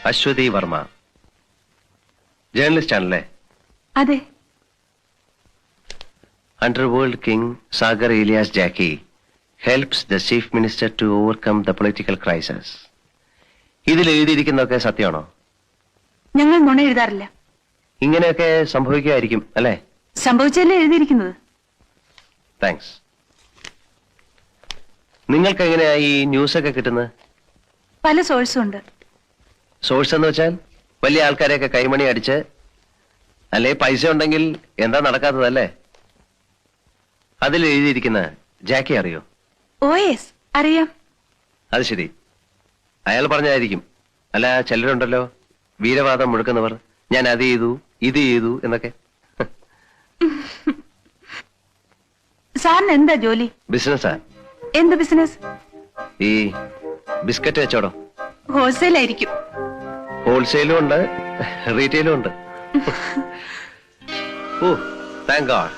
Aswathy Varma, journalist ആണല്ലേ? അതെ. Underworld king Sagar Ilyas Jackie helps the chief minister to overcome the political crisis. ഇതിൽ എഴുതിയിരിക്കുന്നതൊക്കെ സത്യമാണോ? ഞങ്ങൾ നുണ എഴുതാറില്ല. ഇങ്ങനെയൊക്കെ സംഭവിക്കുമായിരിക്കും അല്ലേ? സംഭവിച്ചല്ലേ എഴുതിയിരിക്കുന്നത്. താങ്ക്സ്. നിങ്ങൾക്ക് എങ്ങനെയാ ഈ ന്യൂസൊക്കെ കിട്ടുന്നത്? പല സോഴ്സും ഉണ്ട്. സോഴ്സ് എന്ന് വെച്ചാൽ വലിയ ആൾക്കാരെയൊക്കെ കൈമണി അടിച്ച്, അല്ലെ പൈസ ഉണ്ടെങ്കിൽ എന്താ നടക്കാത്തതല്ലേ? അതിൽ എഴുതിയിരിക്കുന്ന ജാക്കി അറിയോ? ഓയെസ്, അറിയാം. അത് ശരി, അയാൾ പറഞ്ഞായിരിക്കും. അല്ല, ചിലരുണ്ടല്ലോ വീരവാദം മുഴക്കുന്നവർ, ഞാൻ അത് ചെയ്തു ഇത് ചെയ്തു എന്നൊക്കെ. സാറിന് എന്താ ജോലി? ബിസിനസ്സാ. എന്ത് ബിസിനസ്? ഈ ബിസ്ക്കറ്റ് വെച്ചോടോ. ഹോൾസെയിൽ ആയിരിക്കും. ഹോൾസെയിലും ഉണ്ട്, റീറ്റെയിലും ഉണ്ട്. ഓ, താങ്ക് ഗോഡ്.